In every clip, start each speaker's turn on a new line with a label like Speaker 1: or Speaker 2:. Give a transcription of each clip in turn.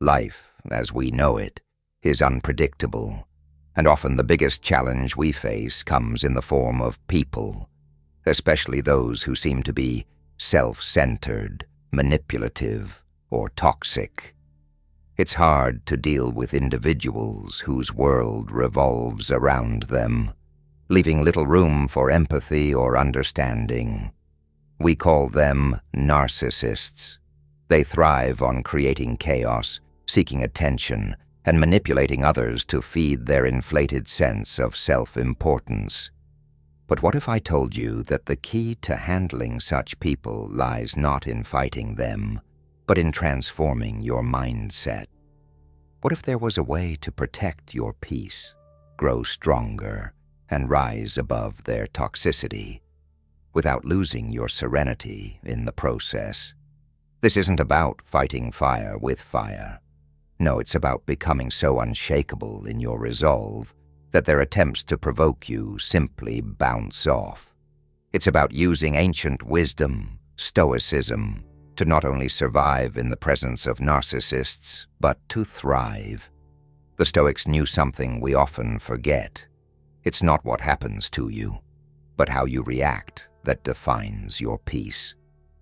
Speaker 1: Life, as we know it, is unpredictable, and often the biggest challenge we face comes in the form of people, especially those who seem to be self-centered, manipulative, or toxic. It's hard to deal with individuals whose world revolves around them, leaving little room for empathy or understanding. We call them narcissists. They thrive on creating chaos, seeking attention, and manipulating others to feed their inflated sense of self-importance. But what if I told you that the key to handling such people lies not in fighting them, but in transforming your mindset? What if there was a way to protect your peace, grow stronger, and rise above their toxicity, without losing your serenity in the process? This isn't about fighting fire with fire. No, it's about becoming so unshakable in your resolve that their attempts to provoke you simply bounce off. It's about using ancient wisdom, Stoicism, to not only survive in the presence of narcissists, but to thrive. The Stoics knew something we often forget. It's not what happens to you, but how you react that defines your peace.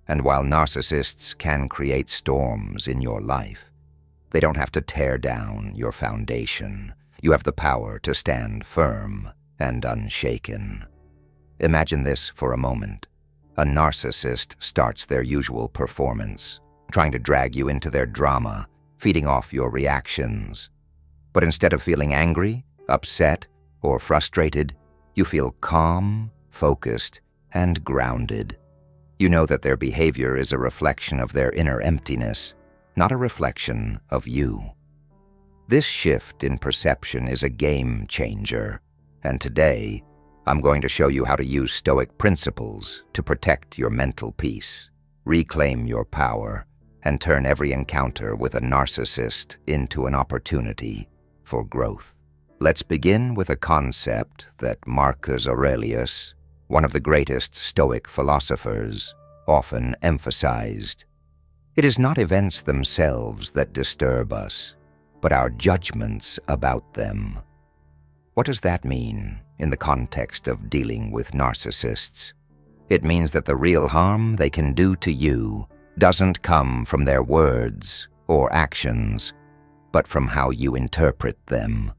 Speaker 1: And while narcissists can create storms in your life, they don't have to tear down your foundation. You have the power to stand firm and unshaken. Imagine this for a moment. A narcissist starts their usual performance, trying to drag you into their drama, feeding off your reactions. But instead of feeling angry, upset, or frustrated, you feel calm, focused, and grounded. You know that their behavior is a reflection of their inner emptiness, not a reflection of you. This shift in perception is a game changer, and today, I'm going to show you how to use Stoic principles to protect your mental peace, reclaim your power, and turn every encounter with a narcissist into an opportunity for growth. Let's begin with a concept that Marcus Aurelius, one of the greatest Stoic philosophers, often emphasized. It is not events themselves that disturb us, but our judgments about them. What does that mean in the context of dealing with narcissists? It means that the real harm they can do to you doesn't come from their words or actions, but from how you interpret them.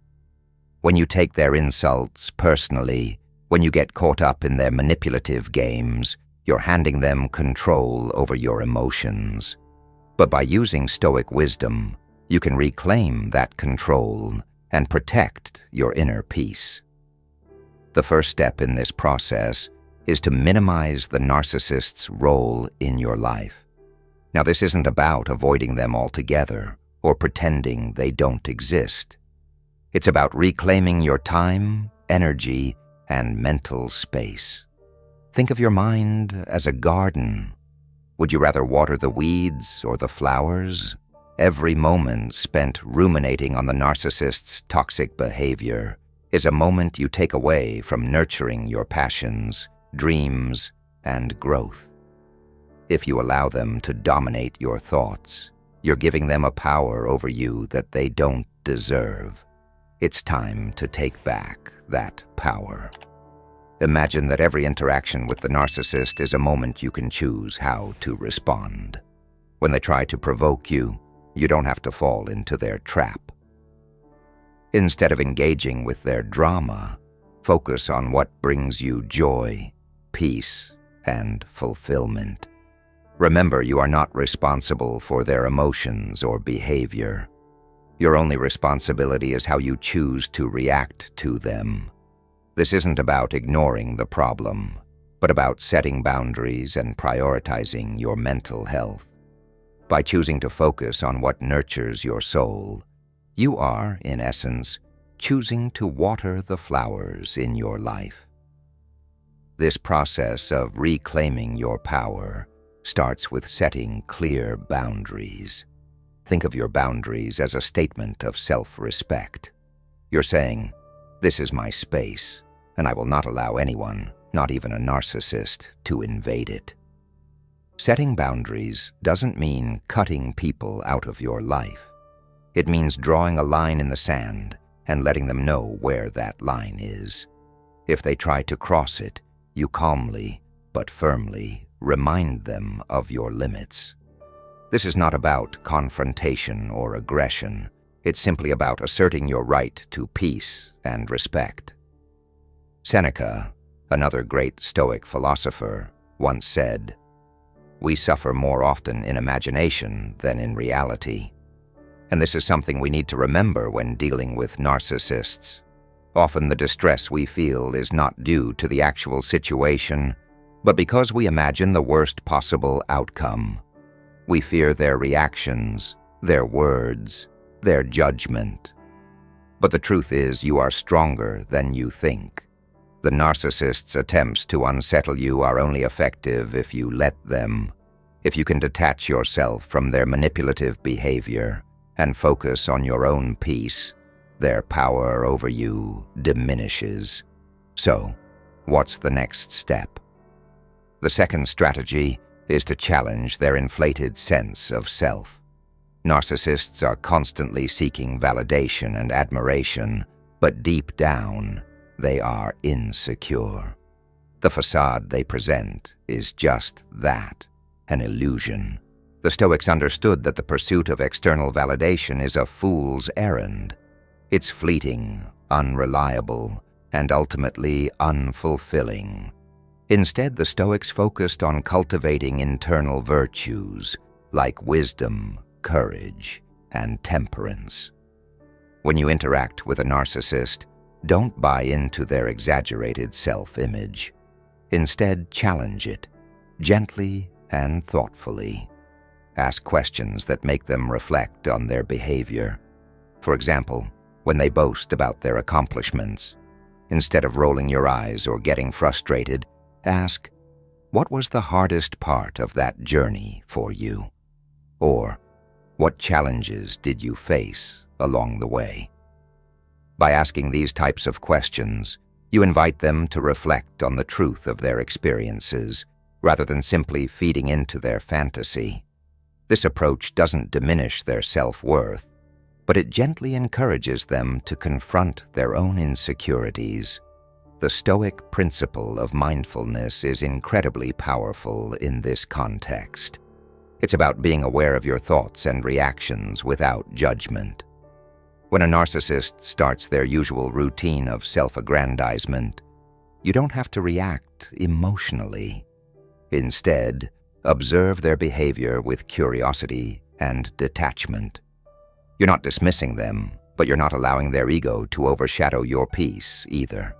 Speaker 1: When you take their insults personally, when you get caught up in their manipulative games, you're handing them control over your emotions. But by using Stoic wisdom, you can reclaim that control and protect your inner peace. The first step in this process is to minimize the narcissist's role in your life. Now, this isn't about avoiding them altogether or pretending they don't exist. It's about reclaiming your time, energy, and mental space. Think of your mind as a garden. Would you rather water the weeds or the flowers? Every moment spent ruminating on the narcissist's toxic behavior is a moment you take away from nurturing your passions, dreams, and growth. If you allow them to dominate your thoughts, you're giving them a power over you that they don't deserve. It's time to take back that power. Imagine that every interaction with the narcissist is a moment you can choose how to respond. When they try to provoke you, you don't have to fall into their trap. Instead of engaging with their drama, focus on what brings you joy, peace, and fulfillment. Remember, you are not responsible for their emotions or behavior. Your only responsibility is how you choose to react to them. This isn't about ignoring the problem, but about setting boundaries and prioritizing your mental health. By choosing to focus on what nurtures your soul, you are, in essence, choosing to water the flowers in your life. This process of reclaiming your power starts with setting clear boundaries. Think of your boundaries as a statement of self-respect. You're saying, "This is my space, and I will not allow anyone, not even a narcissist, to invade it." Setting boundaries doesn't mean cutting people out of your life. It means drawing a line in the sand and letting them know where that line is. If they try to cross it, you calmly but firmly remind them of your limits. This is not about confrontation or aggression. It's simply about asserting your right to peace and respect. Seneca, another great Stoic philosopher, once said, "We suffer more often in imagination than in reality." And this is something we need to remember when dealing with narcissists. Often the distress we feel is not due to the actual situation, but because we imagine the worst possible outcome. We fear their reactions, their words, their judgment. But the truth is, you are stronger than you think. The narcissist's attempts to unsettle you are only effective if you let them, if you can detach yourself from their manipulative behavior and focus on your own peace. Their power over you diminishes. So, what's the next step? The second strategy is to challenge their inflated sense of self. Narcissists are constantly seeking validation and admiration, but deep down, they are insecure. The facade they present is just that, an illusion. The Stoics understood that the pursuit of external validation is a fool's errand. It's fleeting, unreliable, and ultimately unfulfilling. Instead, the Stoics focused on cultivating internal virtues like wisdom, courage, and temperance. When you interact with a narcissist, don't buy into their exaggerated self-image. Instead, challenge it, gently and thoughtfully. Ask questions that make them reflect on their behavior. For example, when they boast about their accomplishments, instead of rolling your eyes or getting frustrated, ask, "What was the hardest part of that journey for you?" Or, "What challenges did you face along the way?" By asking these types of questions, you invite them to reflect on the truth of their experiences, rather than simply feeding into their fantasy. This approach doesn't diminish their self-worth, but it gently encourages them to confront their own insecurities. The Stoic principle of mindfulness is incredibly powerful in this context. It's about being aware of your thoughts and reactions without judgment. When a narcissist starts their usual routine of self-aggrandizement, you don't have to react emotionally. Instead, observe their behavior with curiosity and detachment. You're not dismissing them, but you're not allowing their ego to overshadow your peace either.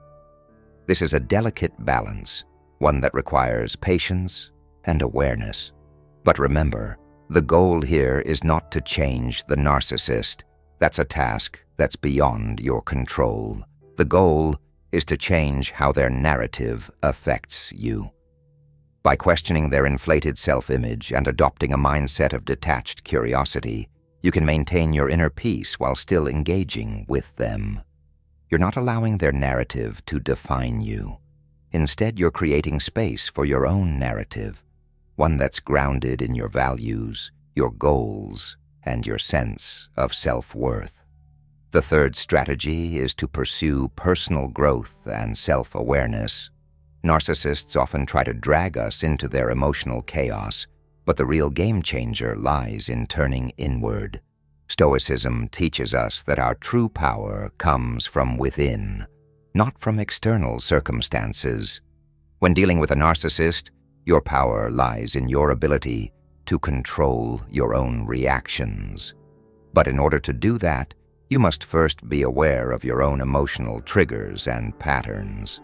Speaker 1: This is a delicate balance, one that requires patience and awareness. But remember, the goal here is not to change the narcissist. That's a task that's beyond your control. The goal is to change how their narrative affects you. By questioning their inflated self-image and adopting a mindset of detached curiosity, you can maintain your inner peace while still engaging with them. You're not allowing their narrative to define you. Instead, you're creating space for your own narrative, one that's grounded in your values, your goals, and your sense of self-worth. The third strategy is to pursue personal growth and self-awareness. Narcissists often try to drag us into their emotional chaos, but the real game changer lies in turning inward. Stoicism teaches us that our true power comes from within, not from external circumstances. When dealing with a narcissist, your power lies in your ability to control your own reactions. But in order to do that, you must first be aware of your own emotional triggers and patterns.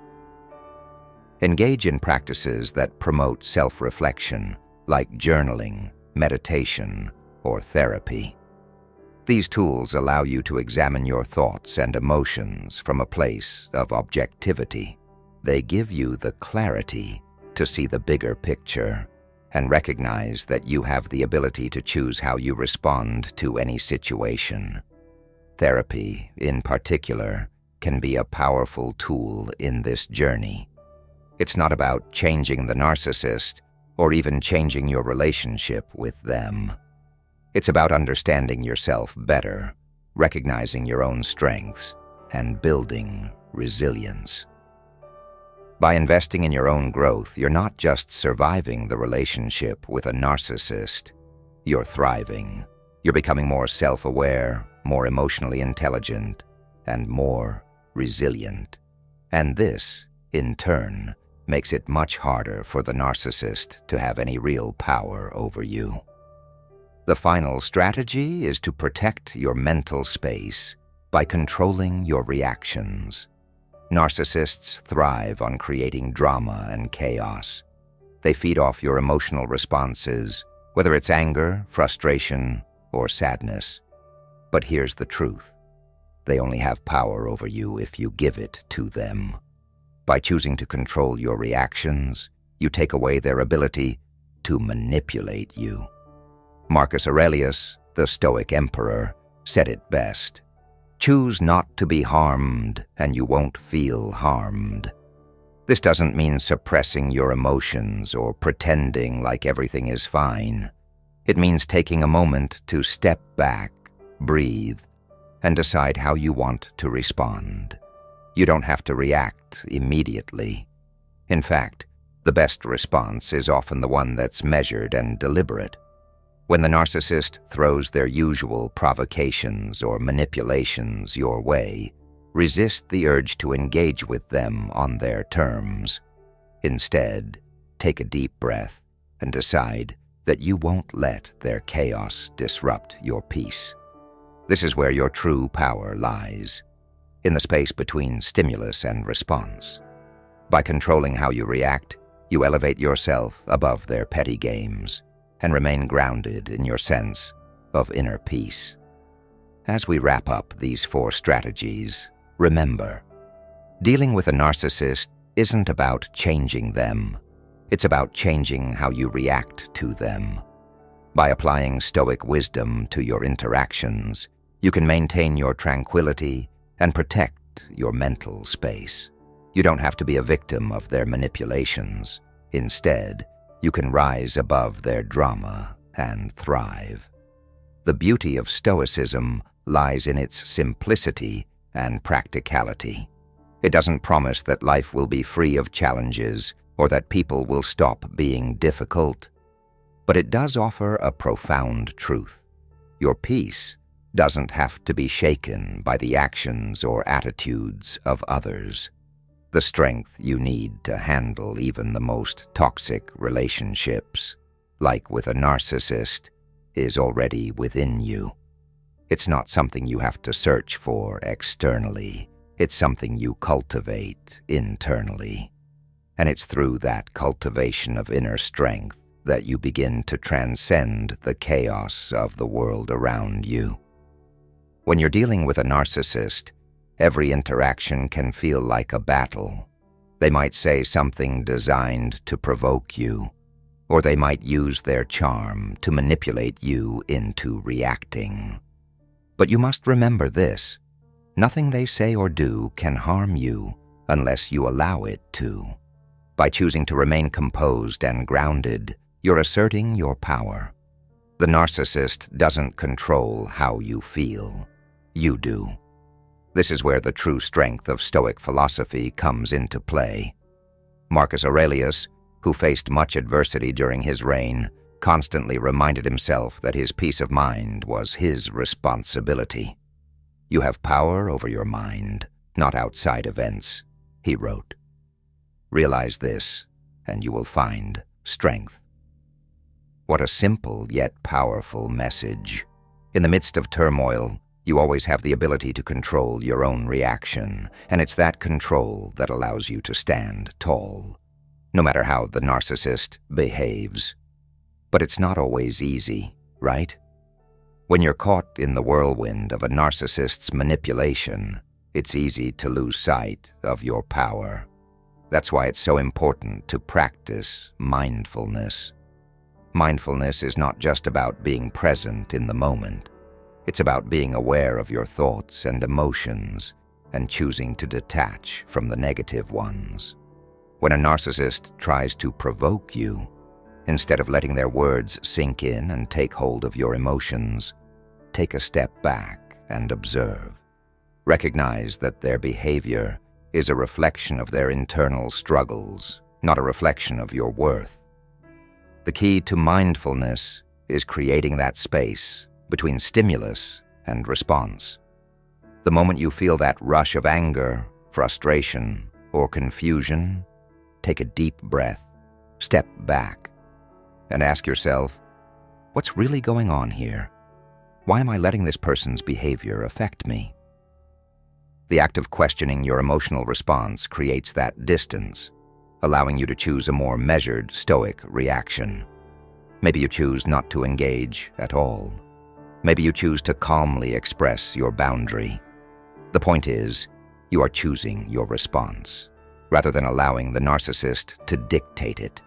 Speaker 1: Engage in practices that promote self-reflection, like journaling, meditation, or therapy. These tools allow you to examine your thoughts and emotions from a place of objectivity. They give you the clarity to see the bigger picture and recognize that you have the ability to choose how you respond to any situation. Therapy, in particular, can be a powerful tool in this journey. It's not about changing the narcissist or even changing your relationship with them. It's about understanding yourself better recognizing your own strengths, and building resilience. By investing in your own growth, you're not just surviving the relationship with a narcissist, you're thriving. You're becoming more self-aware, more emotionally intelligent, and more resilient. And this, in turn, makes it much harder for the narcissist to have any real power over you. The final strategy is to protect your mental space by controlling your reactions. Narcissists thrive on creating drama and chaos. They feed off your emotional responses, whether it's anger, frustration, or sadness. But here's the truth. They only have power over you if you give it to them. By choosing to control your reactions, you take away their ability to manipulate you. Marcus Aurelius, the Stoic emperor, said it best. Choose not to be harmed, and you won't feel harmed. This doesn't mean suppressing your emotions or pretending like everything is fine. It means taking a moment to step back, breathe, and decide how you want to respond. You don't have to react immediately. In fact, the best response is often the one that's measured and deliberate. When the narcissist throws their usual provocations or manipulations your way, resist the urge to engage with them on their terms. Instead, take a deep breath and decide that you won't let their chaos disrupt your peace. This is where your true power lies, in the space between stimulus and response. By controlling how you react, you elevate yourself above their petty games and remain grounded in your sense of inner peace. As we wrap up these 4 strategies, remember, dealing with a narcissist isn't about changing them. It's about changing how you react to them. By applying Stoic wisdom to your interactions, you can maintain your tranquility and protect your mental space. You don't have to be a victim of their manipulations. Instead, you can rise above their drama and thrive. The beauty of Stoicism lies in its simplicity and practicality. It doesn't promise that life will be free of challenges or that people will stop being difficult. But it does offer a profound truth. Your peace doesn't have to be shaken by the actions or attitudes of others. The strength you need to handle even the most toxic relationships, like with a narcissist, is already within you. It's not something you have to search for externally. It's something you cultivate internally. And it's through that cultivation of inner strength that you begin to transcend the chaos of the world around you. When you're dealing with a narcissist, every interaction can feel like a battle. They might say something designed to provoke you, or they might use their charm to manipulate you into reacting. But you must remember this: nothing they say or do can harm you unless you allow it to. By choosing to remain composed and grounded, you're asserting your power. The narcissist doesn't control how you feel. You do. This is where the true strength of Stoic philosophy comes into play. Marcus Aurelius, who faced much adversity during his reign, constantly reminded himself that his peace of mind was his responsibility. You have power over your mind, not outside events, he wrote. Realize this, and you will find strength. What a simple yet powerful message. In the midst of turmoil, you always have the ability to control your own reaction, and it's that control that allows you to stand tall, no matter how the narcissist behaves. But it's not always easy, right? When you're caught in the whirlwind of a narcissist's manipulation, it's easy to lose sight of your power. That's why it's so important to practice mindfulness. Mindfulness is not just about being present in the moment. It's about being aware of your thoughts and emotions and choosing to detach from the negative ones. When a narcissist tries to provoke you, instead of letting their words sink in and take hold of your emotions, take a step back and observe. Recognize that their behavior is a reflection of their internal struggles, not a reflection of your worth. The key to mindfulness is creating that space between stimulus and response. The moment you feel that rush of anger, frustration, or confusion, take a deep breath, step back, and ask yourself, what's really going on here? Why am I letting this person's behavior affect me? The act of questioning your emotional response creates that distance, allowing you to choose a more measured, stoic reaction. Maybe you choose not to engage at all. Maybe you choose to calmly express your boundary. The point is, you are choosing your response, rather than allowing the narcissist to dictate it.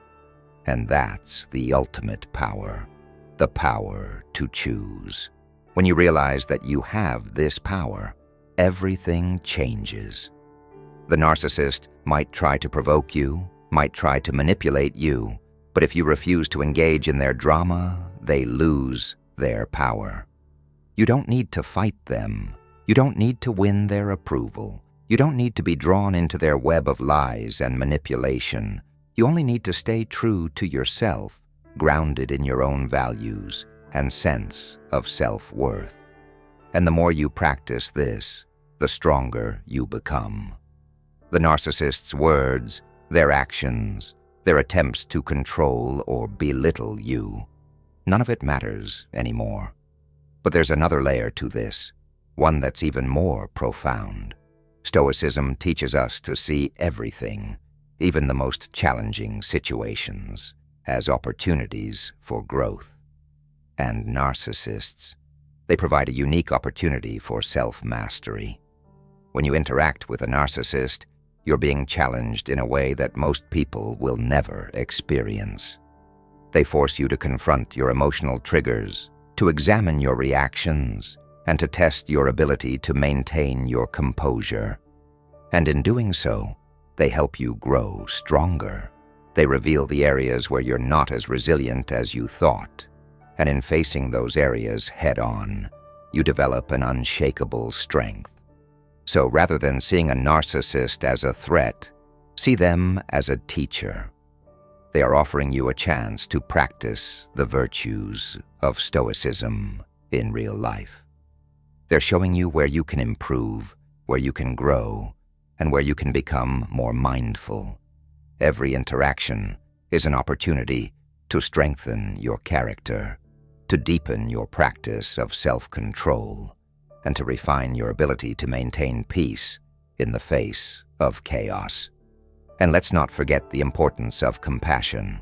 Speaker 1: And that's the ultimate power, the power to choose. When you realize that you have this power, everything changes. The narcissist might try to provoke you, might try to manipulate you, but if you refuse to engage in their drama, they lose their power. You don't need to fight them. You don't need to win their approval. You don't need to be drawn into their web of lies and manipulation. You only need to stay true to yourself, grounded in your own values and sense of self-worth. And the more you practice this, the stronger you become. The narcissist's words, their actions, their attempts to control or belittle you, none of it matters anymore. But there's another layer to this, one that's even more profound. Stoicism teaches us to see everything, even the most challenging situations, as opportunities for growth. And narcissists, they provide a unique opportunity for self-mastery. When you interact with a narcissist, you're being challenged in a way that most people will never experience. They force you to confront your emotional triggers, to examine your reactions, and to test your ability to maintain your composure. And in doing so, they help you grow stronger. They reveal the areas where you're not as resilient as you thought, and in facing those areas head-on, you develop an unshakable strength. So rather than seeing a narcissist as a threat, see them as a teacher. They are offering you a chance to practice the virtues of Stoicism in real life. They're showing you where you can improve, where you can grow, and where you can become more mindful. Every interaction is an opportunity to strengthen your character, to deepen your practice of self-control, and to refine your ability to maintain peace in the face of chaos. And let's not forget the importance of compassion.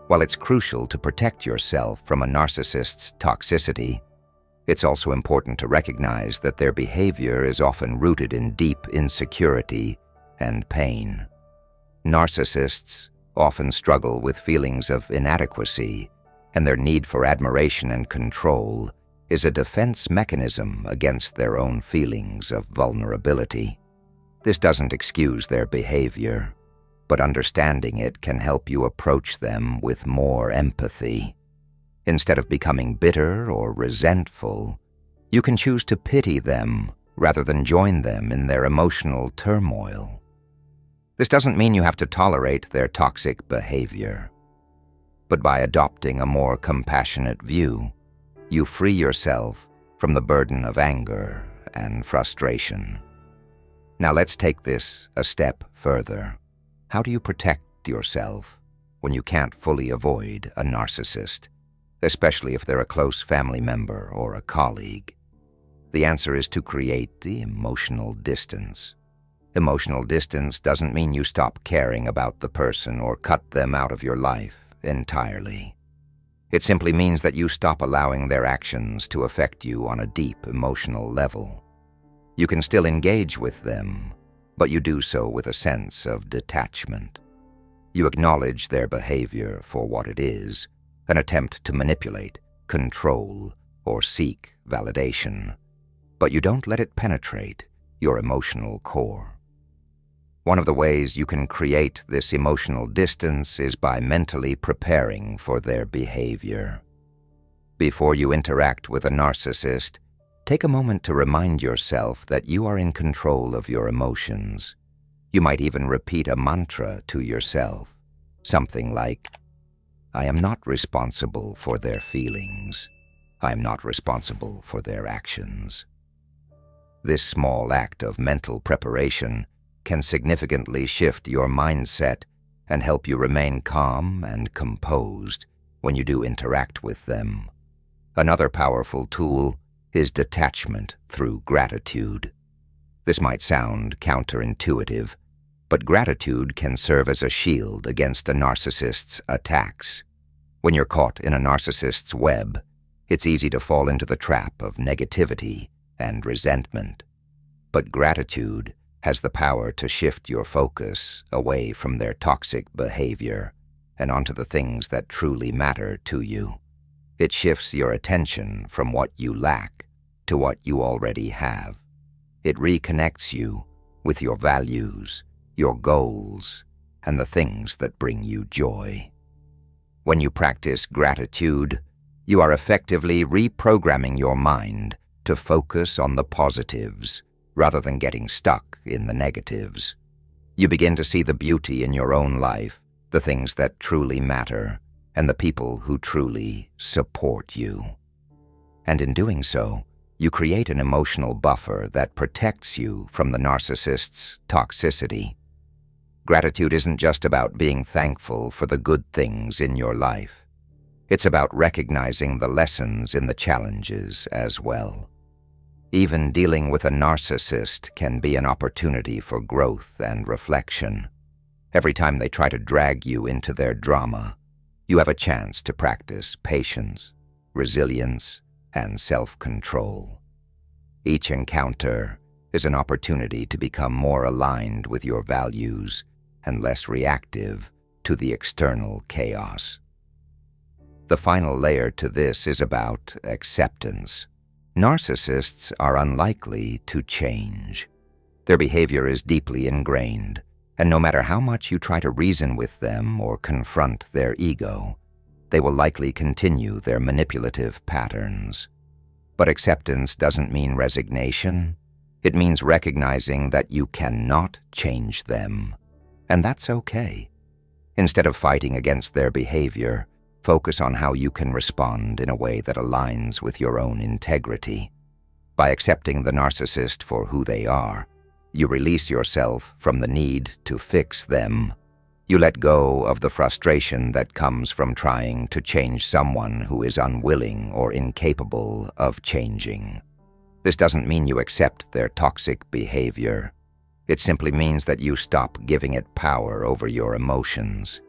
Speaker 1: While it's crucial to protect yourself from a narcissist's toxicity, it's also important to recognize that their behavior is often rooted in deep insecurity and pain. Narcissists often struggle with feelings of inadequacy, and their need for admiration and control is a defense mechanism against their own feelings of vulnerability. This doesn't excuse their behavior, but understanding it can help you approach them with more empathy. Instead of becoming bitter or resentful, you can choose to pity them rather than join them in their emotional turmoil. This doesn't mean you have to tolerate their toxic behavior, but by adopting a more compassionate view, you free yourself from the burden of anger and frustration. Now let's take this a step further. How do you protect yourself when you can't fully avoid a narcissist, especially if they're a close family member or a colleague? The answer is to create the emotional distance. Emotional distance doesn't mean you stop caring about the person or cut them out of your life entirely. It simply means that you stop allowing their actions to affect you on a deep emotional level. You can still engage with them, but you do so with a sense of detachment. You acknowledge their behavior for what it is, an attempt to manipulate, control, or seek validation, but you don't let it penetrate your emotional core. One of the ways you can create this emotional distance is by mentally preparing for their behavior. Before you interact with a narcissist, Take a moment to remind yourself that you are in control of your emotions. You might even repeat a mantra to yourself, something like, "I am not responsible for their feelings. I am not responsible for their actions." This small act of mental preparation can significantly shift your mindset and help you remain calm and composed when you do interact with them. Another powerful tool is detachment through gratitude. This might sound counterintuitive, but gratitude can serve as a shield against a narcissist's attacks. When you're caught in a narcissist's web, it's easy to fall into the trap of negativity and resentment. But gratitude has the power to shift your focus away from their toxic behavior and onto the things that truly matter to you. It shifts your attention from what you lack to what you already have. It reconnects you with your values, your goals, and the things that bring you joy. When you practice gratitude, you are effectively reprogramming your mind to focus on the positives rather than getting stuck in the negatives. You begin to see the beauty in your own life, the things that truly matter, and the people who truly support you. And in doing so, you create an emotional buffer that protects you from the narcissist's toxicity. Gratitude isn't just about being thankful for the good things in your life. It's about recognizing the lessons in the challenges as well. Even dealing with a narcissist can be an opportunity for growth and reflection. Every time they try to drag you into their drama, you have a chance to practice patience, resilience, and self-control. Each encounter is an opportunity to become more aligned with your values and less reactive to the external chaos. The final layer to this is about acceptance. Narcissists are unlikely to change. Their behavior is deeply ingrained, and no matter how much you try to reason with them or confront their ego, they will likely continue their manipulative patterns. But acceptance doesn't mean resignation. It means recognizing that you cannot change them, and that's okay. Instead of fighting against their behavior, focus on how you can respond in a way that aligns with your own integrity. By accepting the narcissist for who they are, you release yourself from the need to fix them. You let go of the frustration that comes from trying to change someone who is unwilling or incapable of changing. This doesn't mean you accept their toxic behavior. It simply means that you stop giving it power over your emotions.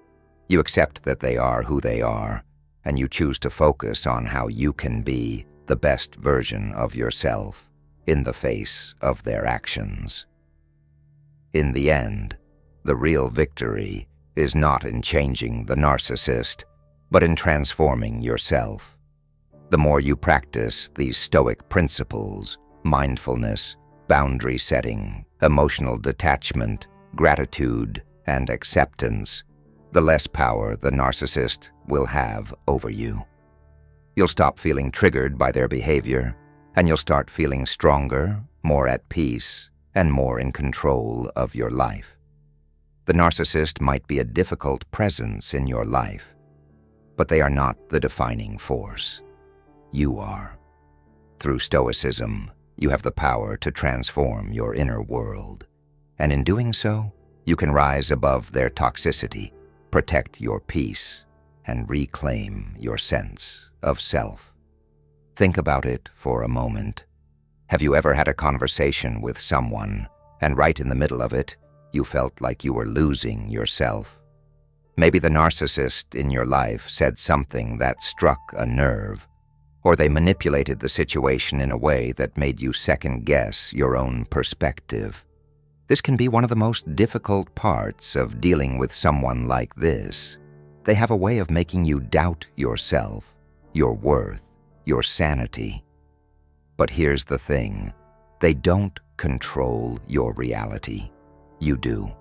Speaker 1: You accept that they are who they are, and you choose to focus on how you can be the best version of yourself in the face of their actions. In the end, the real victory is not in changing the narcissist, but in transforming yourself. The more you practice these Stoic principles, mindfulness, boundary setting, emotional detachment, gratitude, and acceptance, the less power the narcissist will have over you. You'll stop feeling triggered by their behavior, and you'll start feeling stronger, more at peace, and more in control of your life. The narcissist might be a difficult presence in your life, but they are not the defining force. You are. Through Stoicism, you have the power to transform your inner world, and in doing so, you can rise above their toxicity, protect your peace, and reclaim your sense of self. Think about it for a moment. Have you ever had a conversation with someone, and right in the middle of it, you felt like you were losing yourself? Maybe the narcissist in your life said something that struck a nerve, or they manipulated the situation in a way that made you second-guess your own perspective. This can be one of the most difficult parts of dealing with someone like this. They have a way of making you doubt yourself, your worth, your sanity. But here's the thing, they don't control your reality. You do.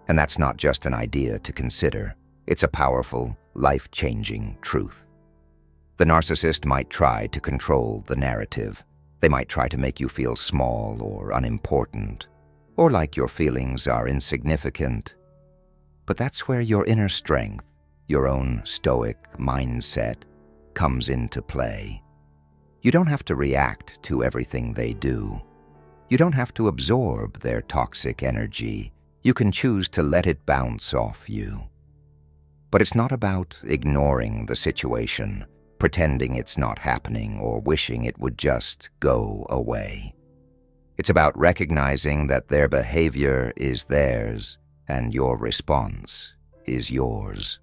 Speaker 1: And that's not just an idea to consider. It's a powerful, life-changing truth. The narcissist might try to control the narrative. They might try to make you feel small or unimportant, or like your feelings are insignificant. But that's where your inner strength, your own Stoic mindset, comes into play. You don't have to react to everything they do. You don't have to absorb their toxic energy. You can choose to let it bounce off you. But it's not about ignoring the situation, pretending it's not happening, or wishing it would just go away. It's about recognizing that their behavior is theirs and your response is yours.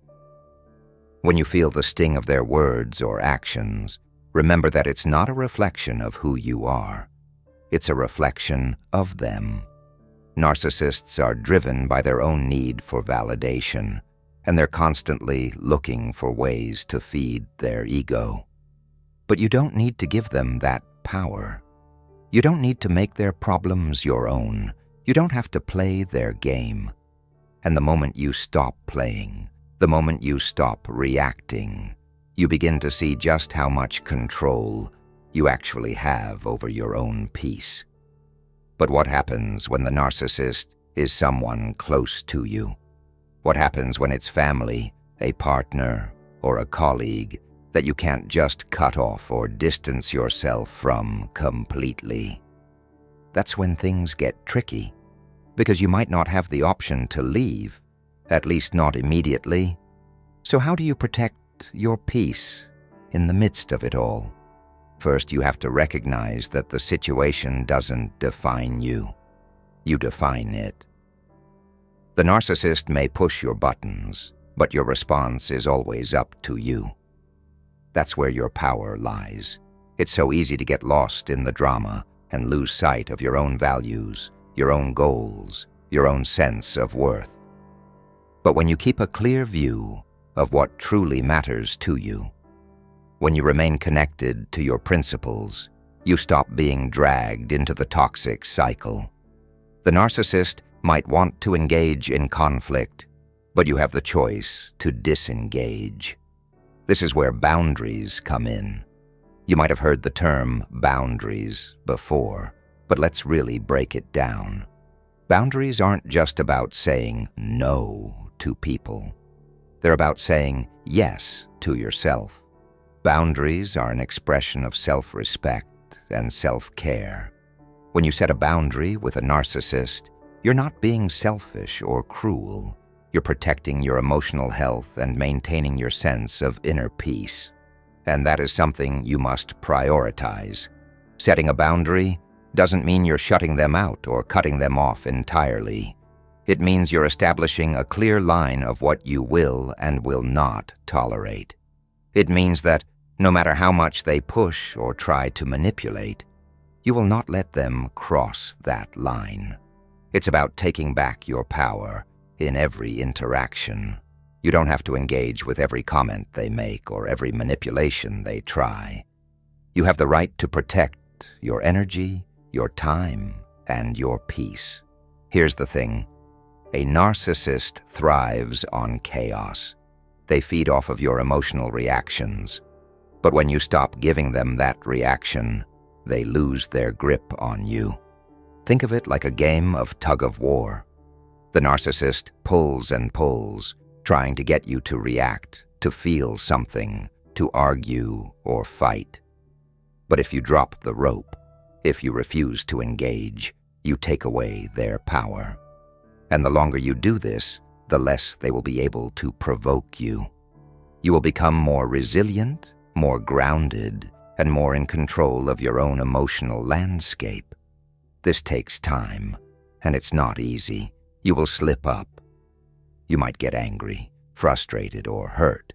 Speaker 1: When you feel the sting of their words or actions, remember that it's not a reflection of who you are. It's a reflection of them. Narcissists are driven by their own need for validation, and they're constantly looking for ways to feed their ego. But you don't need to give them that power. You don't need to make their problems your own. You don't have to play their game. And the moment you stop playing, the moment you stop reacting, you begin to see just how much control you actually have over your own peace. But what happens when the narcissist is someone close to you? What happens when it's family, a partner, or a colleague that you can't just cut off or distance yourself from completely? That's when things get tricky, because you might not have the option to leave, at least not immediately. So how do you protect your peace in the midst of it all? First, you have to recognize that the situation doesn't define you. You define it. The narcissist may push your buttons, but your response is always up to you. That's where your power lies. It's so easy to get lost in the drama and lose sight of your own values, your own goals, your own sense of worth. But when you keep a clear view of what truly matters to you, when you remain connected to your principles, you stop being dragged into the toxic cycle. The narcissist might want to engage in conflict, but you have the choice to disengage. This is where boundaries come in. You might have heard the term boundaries before, but let's really break it down. Boundaries aren't just about saying no to people. They're about saying yes to yourself. Boundaries are an expression of self-respect and self-care. When you set a boundary with a narcissist, you're not being selfish or cruel. You're protecting your emotional health and maintaining your sense of inner peace. And that is something you must prioritize. Setting a boundary doesn't mean you're shutting them out or cutting them off entirely. It means you're establishing a clear line of what you will and will not tolerate. It means that no matter how much they push or try to manipulate, you will not let them cross that line. It's about taking back your power in every interaction. You don't have to engage with every comment they make or every manipulation they try. You have the right to protect your energy, your time, and your peace. Here's the thing. A narcissist thrives on chaos. They feed off of your emotional reactions. But when you stop giving them that reaction, they lose their grip on you. Think of it like a game of tug-of-war. The narcissist pulls and pulls, trying to get you to react, to feel something, to argue or fight. But if you drop the rope, if you refuse to engage, you take away their power. And the longer you do this, the less they will be able to provoke you. You will become more resilient, more grounded, and more in control of your own emotional landscape. This takes time, and it's not easy. You will slip up. You might get angry, frustrated, or hurt.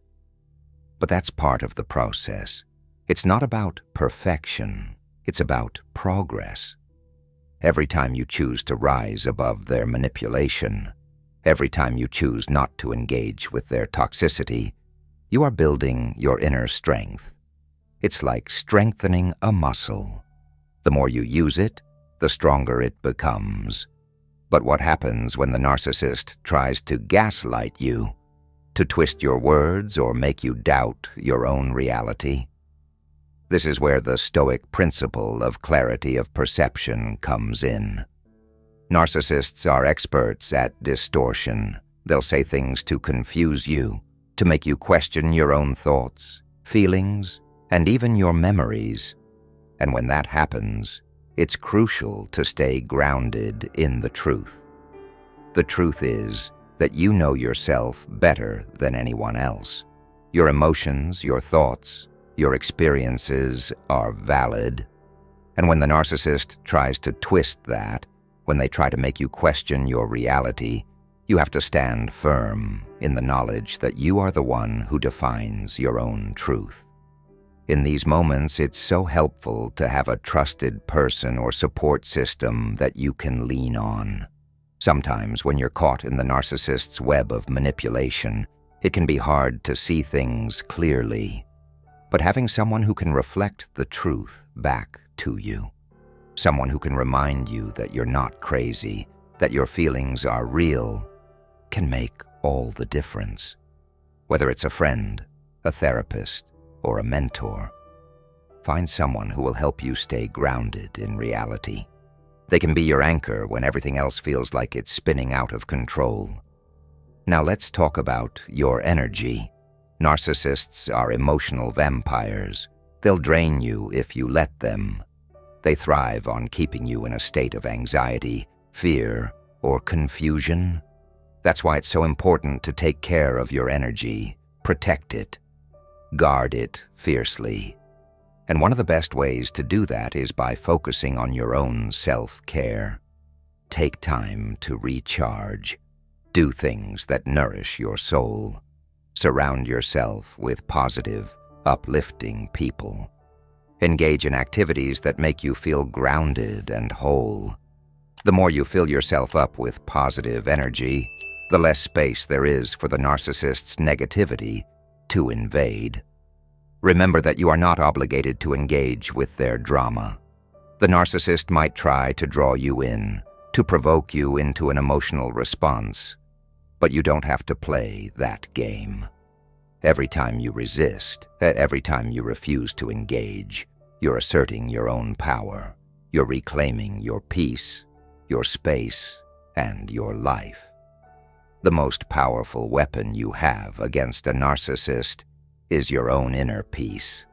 Speaker 1: But that's part of the process. It's not about perfection. It's about progress. Every time you choose to rise above their manipulation, every time you choose not to engage with their toxicity, you are building your inner strength. It's like strengthening a muscle. The more you use it, the stronger it becomes. But what happens when the narcissist tries to gaslight you, to twist your words or make you doubt your own reality? This is where the Stoic principle of clarity of perception comes in. Narcissists are experts at distortion. They'll say things to confuse you, to make you question your own thoughts, feelings, and even your memories. And when that happens, it's crucial to stay grounded in the truth. The truth is that you know yourself better than anyone else. Your emotions, your thoughts, your experiences are valid. And when the narcissist tries to twist that, when they try to make you question your reality, you have to stand firm in the knowledge that you are the one who defines your own truth. In these moments, it's so helpful to have a trusted person or support system that you can lean on. Sometimes, when you're caught in the narcissist's web of manipulation, it can be hard to see things clearly. But having someone who can reflect the truth back to you, someone who can remind you that you're not crazy, that your feelings are real, can make all the difference. Whether it's a friend, a therapist, or a mentor, find someone who will help you stay grounded in reality. They can be your anchor when everything else feels like it's spinning out of control. Now let's talk about your energy. Narcissists are emotional vampires. They'll drain you if you let them. They thrive on keeping you in a state of anxiety, fear, or confusion. That's why it's so important to take care of your energy, protect it, guard it fiercely. And one of the best ways to do that is by focusing on your own self-care. Take time to recharge. Do things that nourish your soul. Surround yourself with positive, uplifting people. Engage in activities that make you feel grounded and whole. The more you fill yourself up with positive energy, the less space there is for the narcissist's negativity to invade. Remember that you are not obligated to engage with their drama. The narcissist might try to draw you in, to provoke you into an emotional response, but you don't have to play that game. Every time you resist, every time you refuse to engage, you're asserting your own power. You're reclaiming your peace, your space, and your life. The most powerful weapon you have against a narcissist is your own inner peace.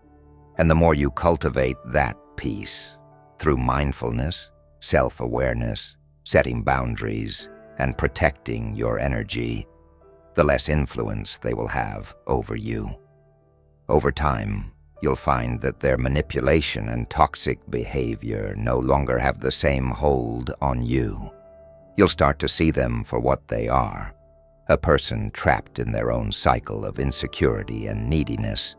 Speaker 1: And the more you cultivate that peace through mindfulness, self-awareness, setting boundaries, and protecting your energy, the less influence they will have over you. Over time, you'll find that their manipulation and toxic behavior no longer have the same hold on you. You'll start to see them for what they are, a person trapped in their own cycle of insecurity and neediness.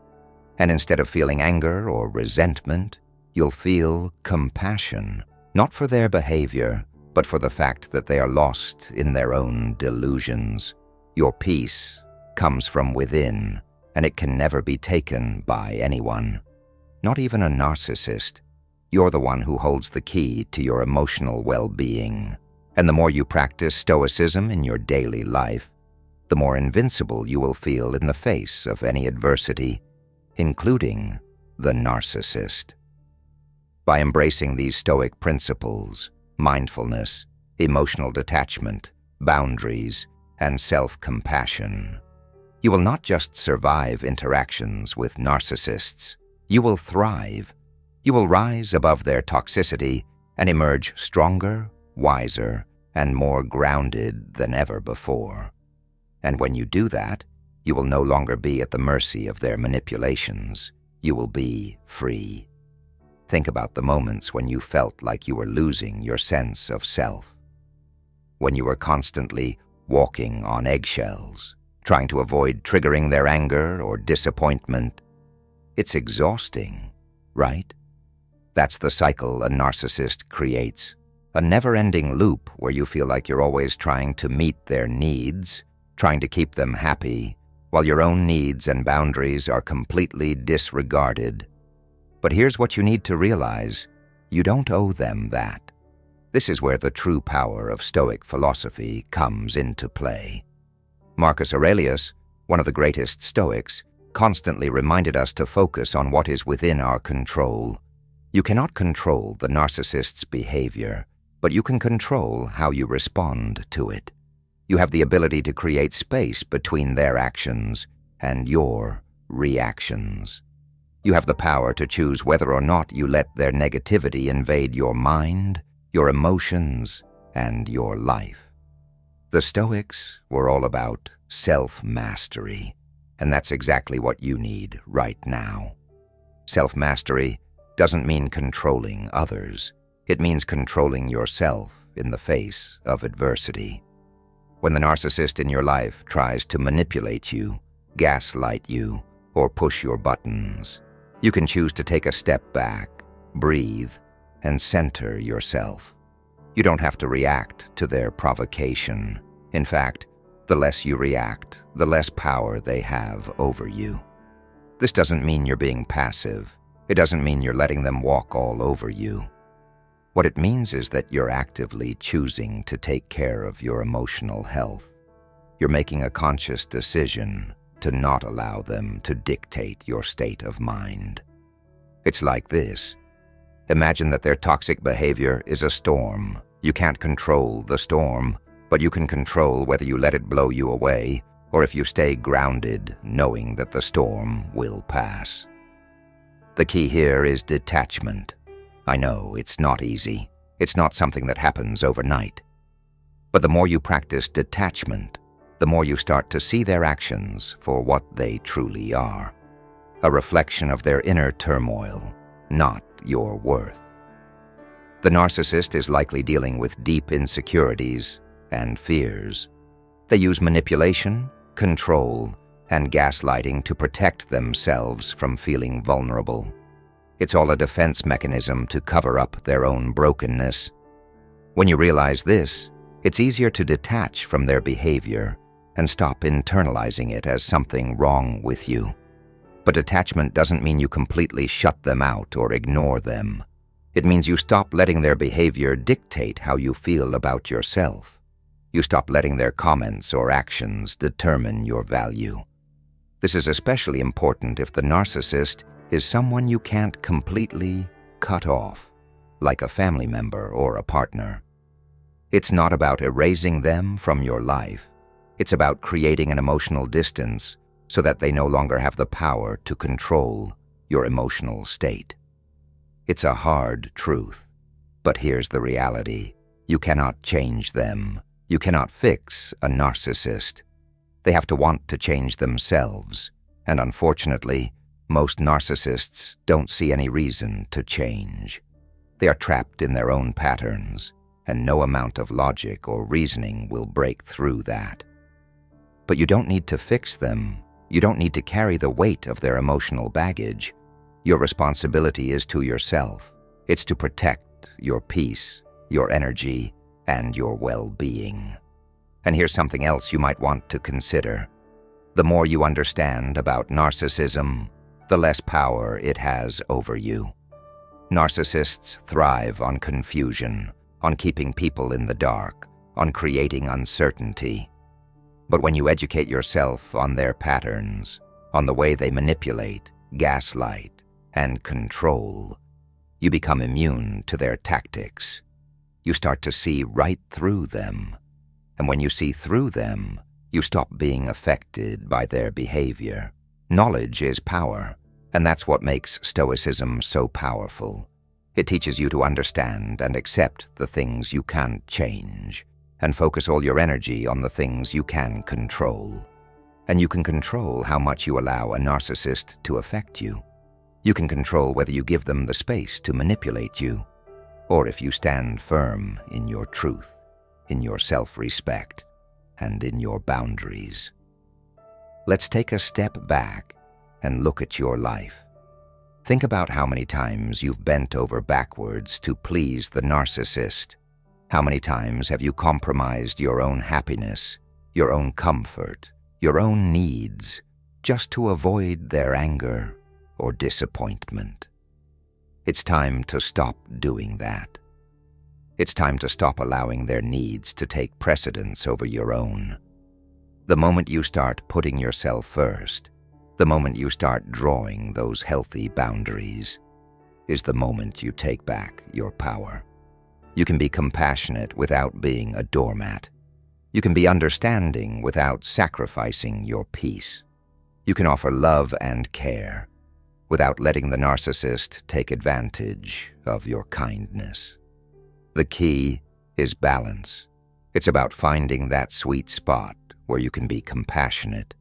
Speaker 1: And instead of feeling anger or resentment, you'll feel compassion, not for their behavior, but for the fact that they are lost in their own delusions. Your peace comes from within, and it can never be taken by anyone, not even a narcissist. You're the one who holds the key to your emotional well-being. And the more you practice Stoicism in your daily life, the more invincible you will feel in the face of any adversity, including the narcissist. By embracing these Stoic principles, mindfulness, emotional detachment, boundaries, and self-compassion, you will not just survive interactions with narcissists. You will thrive. You will rise above their toxicity and emerge stronger, wiser, and more grounded than ever before. And when you do that, you will no longer be at the mercy of their manipulations. You will be free. Think about the moments when you felt like you were losing your sense of self. When you were constantly walking on eggshells, trying to avoid triggering their anger or disappointment. It's exhausting, right? That's the cycle a narcissist creates. A never-ending loop where you feel like you're always trying to meet their needs, trying to keep them happy, while your own needs and boundaries are completely disregarded. But here's what you need to realize. You don't owe them that. This is where the true power of Stoic philosophy comes into play. Marcus Aurelius, one of the greatest Stoics, constantly reminded us to focus on what is within our control. You cannot control the narcissist's behavior, but you can control how you respond to it. You have the ability to create space between their actions and your reactions. You have the power to choose whether or not you let their negativity invade your mind, your emotions, and your life. The Stoics were all about self-mastery, and that's exactly what you need right now. Self-mastery doesn't mean controlling others. It means controlling yourself in the face of adversity. When the narcissist in your life tries to manipulate you, gaslight you, or push your buttons, you can choose to take a step back, breathe, and center yourself. You don't have to react to their provocation. In fact, the less you react, the less power they have over you. This doesn't mean you're being passive. It doesn't mean you're letting them walk all over you. What it means is that you're actively choosing to take care of your emotional health. You're making a conscious decision to not allow them to dictate your state of mind. It's like this. Imagine that their toxic behavior is a storm. You can't control the storm, but you can control whether you let it blow you away or if you stay grounded, knowing that the storm will pass. The key here is detachment. I know it's not easy. It's not something that happens overnight. But the more you practice detachment, the more you start to see their actions for what they truly are. A reflection of their inner turmoil, not your worth. The narcissist is likely dealing with deep insecurities and fears. They use manipulation, control, and gaslighting to protect themselves from feeling vulnerable. It's all a defense mechanism to cover up their own brokenness. When you realize this, it's easier to detach from their behavior and stop internalizing it as something wrong with you. But detachment doesn't mean you completely shut them out or ignore them. It means you stop letting their behavior dictate how you feel about yourself. You stop letting their comments or actions determine your value. This is especially important if the narcissist is someone you can't completely cut off, like a family member or a partner. It's not about erasing them from your life. It's about creating an emotional distance so that they no longer have the power to control your emotional state. It's a hard truth, but here's the reality. You cannot change them. You cannot fix a narcissist. They have to want to change themselves, and unfortunately, most narcissists don't see any reason to change. They are trapped in their own patterns, and no amount of logic or reasoning will break through that. But you don't need to fix them. You don't need to carry the weight of their emotional baggage. Your responsibility is to yourself. It's to protect your peace, your energy, and your well-being. And here's something else you might want to consider. The more you understand about narcissism, the less power it has over you. Narcissists thrive on confusion, on keeping people in the dark, on creating uncertainty. But when you educate yourself on their patterns, on the way they manipulate, gaslight, and control, you become immune to their tactics. You start to see right through them. And when you see through them, you stop being affected by their behavior. Knowledge is power, and that's what makes Stoicism so powerful. It teaches you to understand and accept the things you can't change, and focus all your energy on the things you can control. And you can control how much you allow a narcissist to affect you. You can control whether you give them the space to manipulate you, or if you stand firm in your truth, in your self-respect, and in your boundaries. Let's take a step back and look at your life. Think about how many times you've bent over backwards to please the narcissist. How many times have you compromised your own happiness, your own comfort, your own needs, just to avoid their anger or disappointment? It's time to stop doing that. It's time to stop allowing their needs to take precedence over your own. The moment you start putting yourself first, The moment you start drawing those healthy boundaries is the moment you take back your power. You can be compassionate without being a doormat. You can be understanding without sacrificing your peace. You can offer love and care without letting the narcissist take advantage of your kindness. The key is balance. It's about finding that sweet spot where you can be compassionate,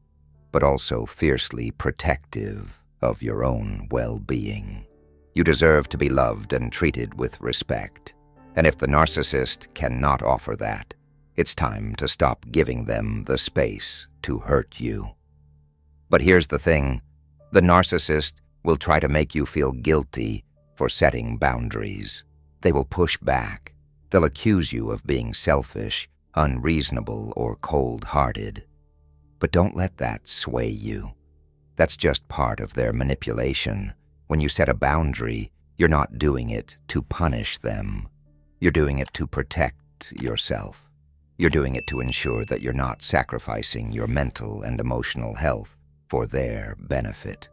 Speaker 1: but also fiercely protective of your own well-being. You deserve to be loved and treated with respect. And if the narcissist cannot offer that, it's time to stop giving them the space to hurt you. But here's the thing, the narcissist will try to make you feel guilty for setting boundaries. They will push back. They'll accuse you of being selfish, unreasonable, or cold-hearted. But don't let that sway you. That's just part of their manipulation. When you set a boundary, you're not doing it to punish them. You're doing it to protect yourself. You're doing it to ensure that you're not sacrificing your mental and emotional health for their benefit.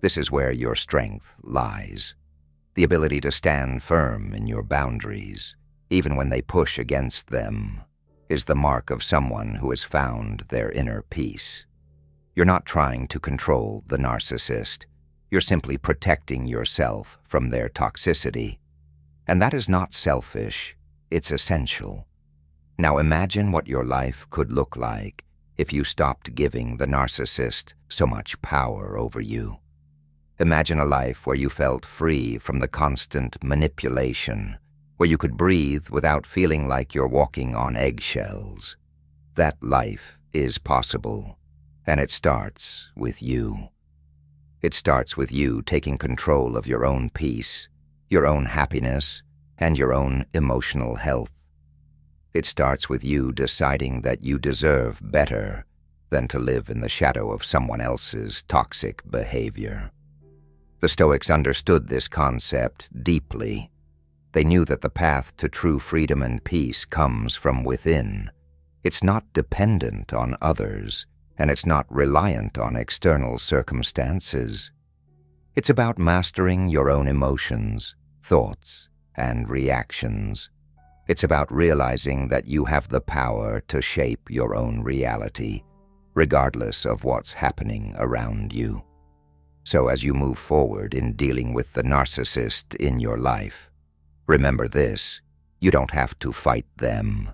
Speaker 1: This is where your strength lies. The ability to stand firm in your boundaries, even when they push against them, is the mark of someone who has found their inner peace. You're not trying to control the narcissist. You're simply protecting yourself from their toxicity. And that is not selfish, it's essential. Now imagine what your life could look like if you stopped giving the narcissist so much power over you. Imagine a life where you felt free from the constant manipulation, where you could breathe without feeling like you're walking on eggshells. That life is possible, and it starts with you. It starts with you taking control of your own peace, your own happiness, and your own emotional health. It starts with you deciding that you deserve better than to live in the shadow of someone else's toxic behavior. The Stoics understood this concept deeply. They knew that the path to true freedom and peace comes from within. It's not dependent on others, and it's not reliant on external circumstances. It's about mastering your own emotions, thoughts, and reactions. It's about realizing that you have the power to shape your own reality, regardless of what's happening around you. So as you move forward in dealing with the narcissist in your life, remember this: you don't have to fight them.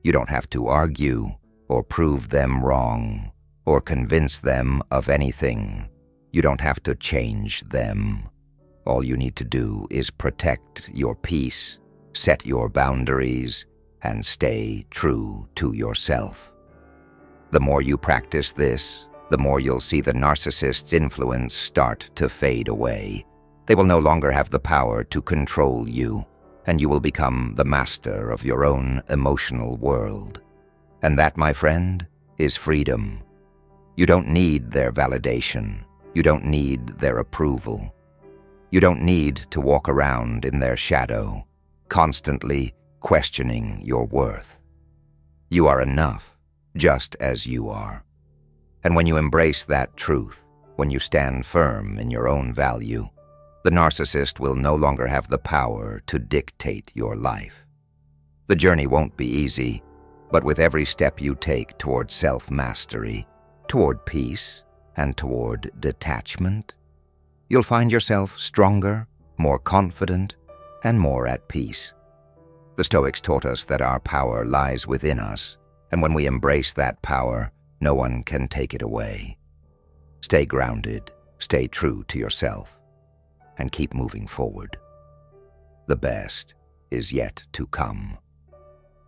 Speaker 1: You don't have to argue or prove them wrong or convince them of anything. You don't have to change them. All you need to do is protect your peace, set your boundaries, and stay true to yourself. The more you practice this, the more you'll see the narcissist's influence start to fade away. They will no longer have the power to control you, and you will become the master of your own emotional world. And that, my friend, is freedom. You don't need their validation. You don't need their approval. You don't need to walk around in their shadow, constantly questioning your worth. You are enough, just as you are. And when you embrace that truth, when you stand firm in your own value, the narcissist will no longer have the power to dictate your life. The journey won't be easy, but with every step you take toward self-mastery, toward peace, and toward detachment, you'll find yourself stronger, more confident, and more at peace. The Stoics taught us that our power lies within us, and when we embrace that power, no one can take it away. Stay grounded, stay true to yourself, and keep moving forward. The best is yet to come.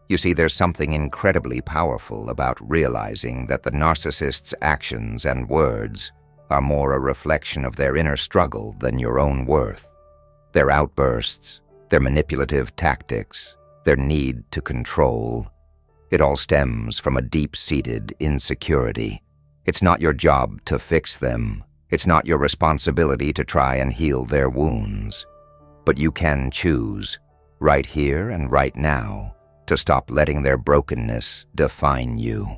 Speaker 1: You see, there's something incredibly powerful about realizing that the narcissist's actions and words are more a reflection of their inner struggle than your own worth. Their outbursts, their manipulative tactics, their need to control, it all stems from a deep-seated insecurity. It's not your job to fix them. It's not your responsibility to try and heal their wounds. But you can choose, right here and right now, to stop letting their brokenness define you.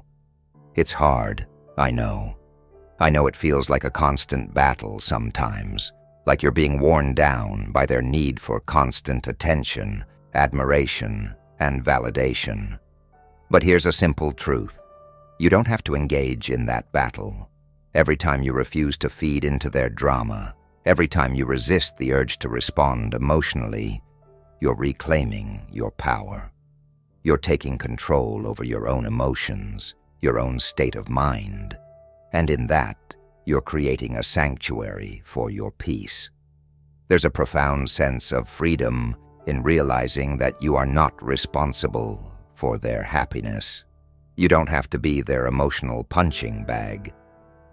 Speaker 1: It's hard, I know. I know it feels like a constant battle sometimes, like you're being worn down by their need for constant attention, admiration, and validation. But here's a simple truth. You don't have to engage in that battle. Every time you refuse to feed into their drama, every time you resist the urge to respond emotionally, you're reclaiming your power. You're taking control over your own emotions, your own state of mind, and in that, you're creating a sanctuary for your peace. There's a profound sense of freedom in realizing that you are not responsible for their happiness. You don't have to be their emotional punching bag.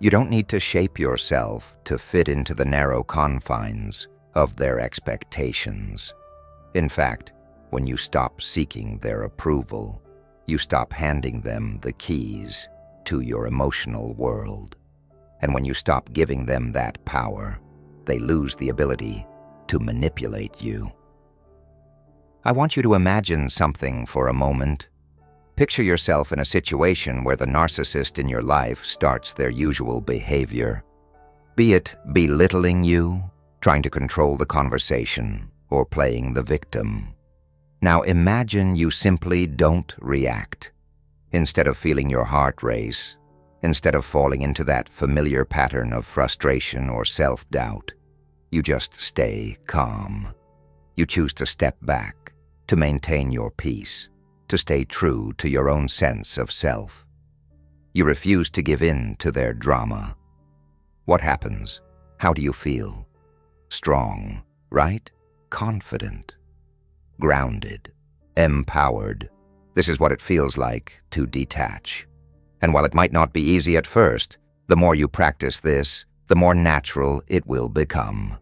Speaker 1: You don't need to shape yourself to fit into the narrow confines of their expectations. In fact, when you stop seeking their approval, you stop handing them the keys to your emotional world. And when you stop giving them that power, they lose the ability to manipulate you. I want you to imagine something for a moment. Picture yourself in a situation where the narcissist in your life starts their usual behavior, be it belittling you, trying to control the conversation, or playing the victim. Now imagine you simply don't react. Instead of feeling your heart race, instead of falling into that familiar pattern of frustration or self-doubt, you just stay calm. You choose to step back, to maintain your peace, to stay true to your own sense of self. You refuse to give in to their drama. What happens? How do you feel? Strong, right? Confident, grounded, empowered. This is what it feels like to detach. And while it might not be easy at first, the more you practice this, the more natural it will become.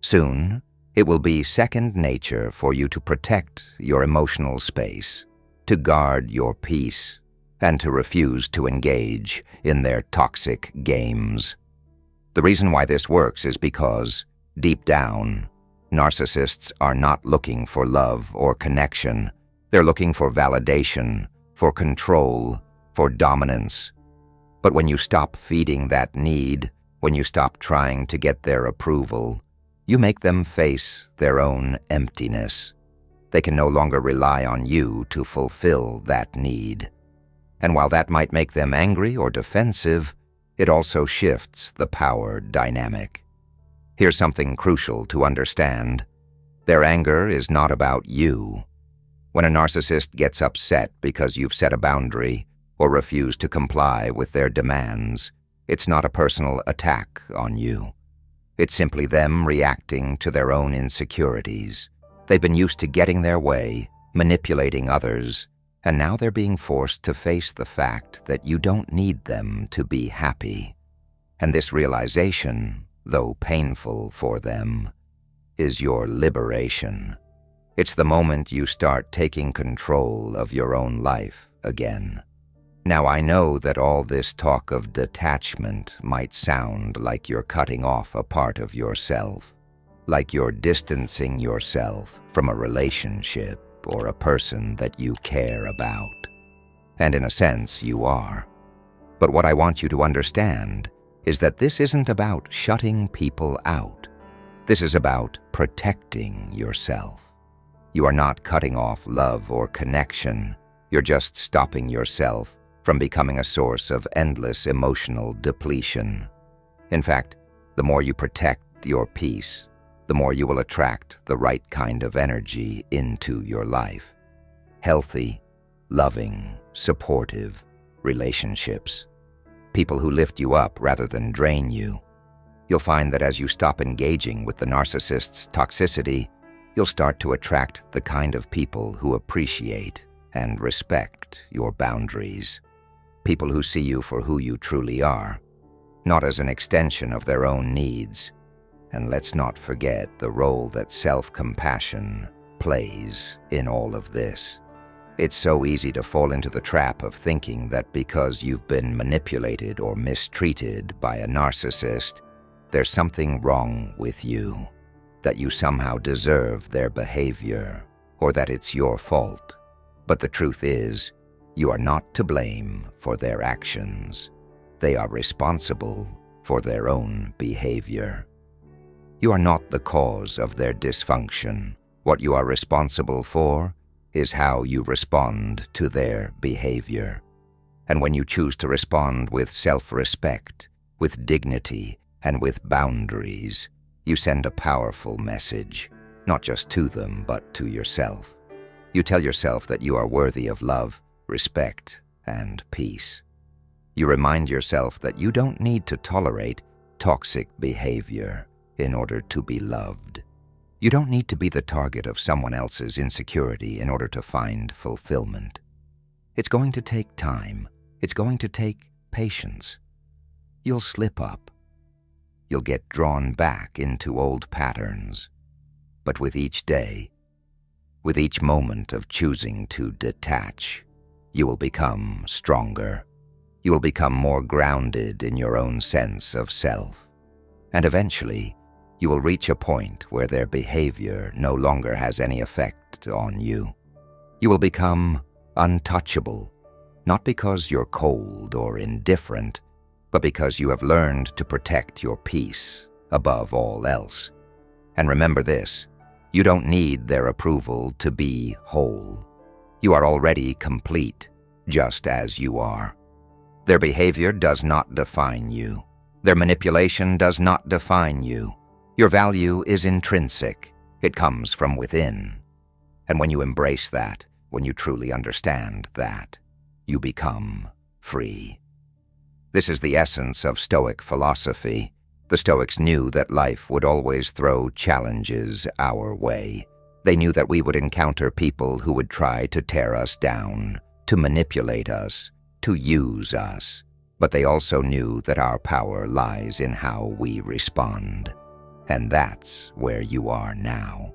Speaker 1: Soon, it will be second nature for you to protect your emotional space, to guard your peace, and to refuse to engage in their toxic games. The reason why this works is because, deep down, narcissists are not looking for love or connection. They're looking for validation, for control, for dominance. But when you stop feeding that need, when you stop trying to get their approval, you make them face their own emptiness. They can no longer rely on you to fulfill that need. And while that might make them angry or defensive, it also shifts the power dynamic. Here's something crucial to understand. Their anger is not about you. When a narcissist gets upset because you've set a boundary or refuse to comply with their demands, it's not a personal attack on you. It's simply them reacting to their own insecurities. They've been used to getting their way, manipulating others, and now they're being forced to face the fact that you don't need them to be happy. And this realization, though painful for them, is your liberation. It's the moment you start taking control of your own life again. Now, I know that all this talk of detachment might sound like you're cutting off a part of yourself, like you're distancing yourself from a relationship or a person that you care about. And in a sense, you are. But what I want you to understand is that this isn't about shutting people out. This is about protecting yourself. You are not cutting off love or connection. You're just stopping yourself from becoming a source of endless emotional depletion. In fact, the more you protect your peace, the more you will attract the right kind of energy into your life. Healthy, loving, supportive relationships. People who lift you up rather than drain you. You'll find that as you stop engaging with the narcissist's toxicity, you'll start to attract the kind of people who appreciate and respect your boundaries. People who see you for who you truly are, not as an extension of their own needs. And let's not forget the role that self-compassion plays in all of this. It's so easy to fall into the trap of thinking that because you've been manipulated or mistreated by a narcissist, there's something wrong with you, that you somehow deserve their behavior, or that it's your fault. But the truth is, you are not to blame for their actions. They are responsible for their own behavior. You are not the cause of their dysfunction. What you are responsible for is how you respond to their behavior. And when you choose to respond with self-respect, with dignity, and with boundaries, you send a powerful message, not just to them, but to yourself. You tell yourself that you are worthy of love, respect, and peace. You remind yourself that you don't need to tolerate toxic behavior in order to be loved. You don't need to be the target of someone else's insecurity in order to find fulfillment. It's going to take time. It's going to take patience. You'll slip up. You'll get drawn back into old patterns. But with each day, with each moment of choosing to detach, you will become stronger. You will become more grounded in your own sense of self. And eventually, you will reach a point where their behavior no longer has any effect on you. You will become untouchable, not because you're cold or indifferent, but because you have learned to protect your peace above all else. And remember this, you don't need their approval to be whole. You are already complete, just as you are. Their behavior does not define you. Their manipulation does not define you. Your value is intrinsic. It comes from within. And when you embrace that, when you truly understand that, you become free. This is the essence of Stoic philosophy. The Stoics knew that life would always throw challenges our way. They knew that we would encounter people who would try to tear us down, to manipulate us, to use us. But they also knew that our power lies in how we respond. And that's where you are now.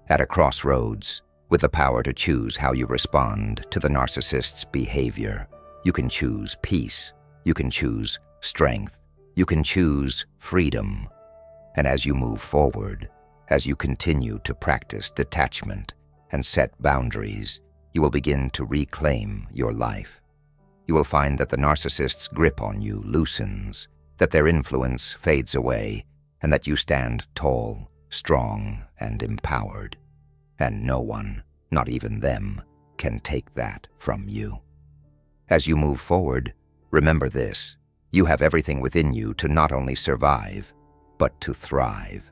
Speaker 1: At a crossroads, with the power to choose how you respond to the narcissist's behavior. You can choose peace. You can choose strength. You can choose freedom. And as you move forward, as you continue to practice detachment and set boundaries, you will begin to reclaim your life. You will find that the narcissist's grip on you loosens, that their influence fades away, and that you stand tall, strong, and empowered. And no one, not even them, can take that from you. As you move forward, remember this: you have everything within you to not only survive, but to thrive.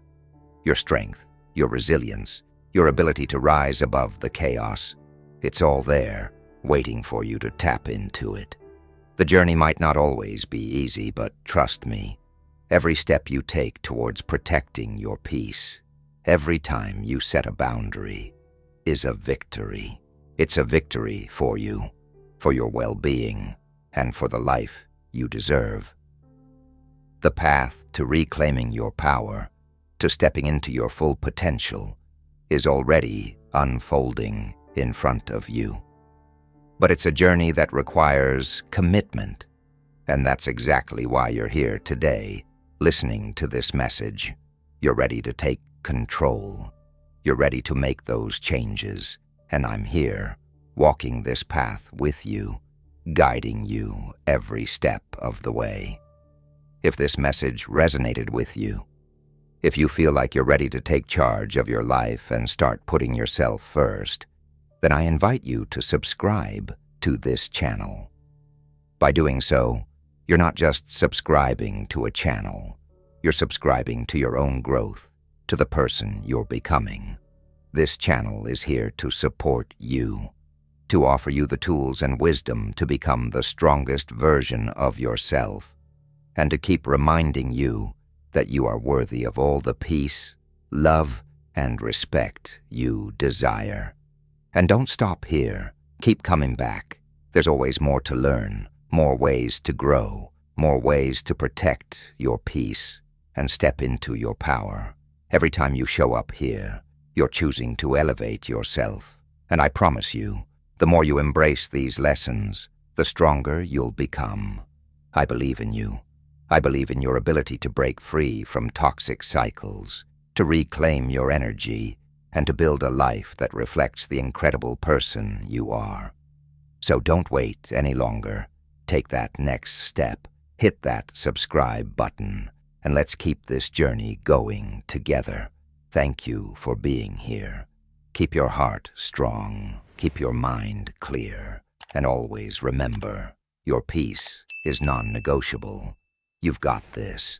Speaker 1: Your strength, your resilience, your ability to rise above the chaos, it's all there, waiting for you to tap into it. The journey might not always be easy, but trust me, every step you take towards protecting your peace, every time you set a boundary, is a victory. It's a victory for you, for your well-being, and for the life you deserve. The path to reclaiming your power, to stepping into your full potential, is already unfolding in front of you. But it's a journey that requires commitment, and that's exactly why you're here today, listening to this message. You're ready to take control. You're ready to make those changes, and I'm here, walking this path with you, guiding you every step of the way. If this message resonated with you, if you feel like you're ready to take charge of your life and start putting yourself first, then I invite you to subscribe to this channel. By doing so, you're not just subscribing to a channel, you're subscribing to your own growth, to the person you're becoming. This channel is here to support you, to offer you the tools and wisdom to become the strongest version of yourself, and to keep reminding you that you are worthy of all the peace, love, and respect you desire. And don't stop here. Keep coming back. There's always more to learn, more ways to grow, more ways to protect your peace and step into your power. Every time you show up here, you're choosing to elevate yourself. And I promise you, the more you embrace these lessons, the stronger you'll become. I believe in you. I believe in your ability to break free from toxic cycles, to reclaim your energy, and to build a life that reflects the incredible person you are. So don't wait any longer. Take that next step. hit that subscribe button, and let's keep this journey going together. Thank you for being here. Keep your heart strong, keep your mind clear, and always remember, your peace is non-negotiable. You've got this.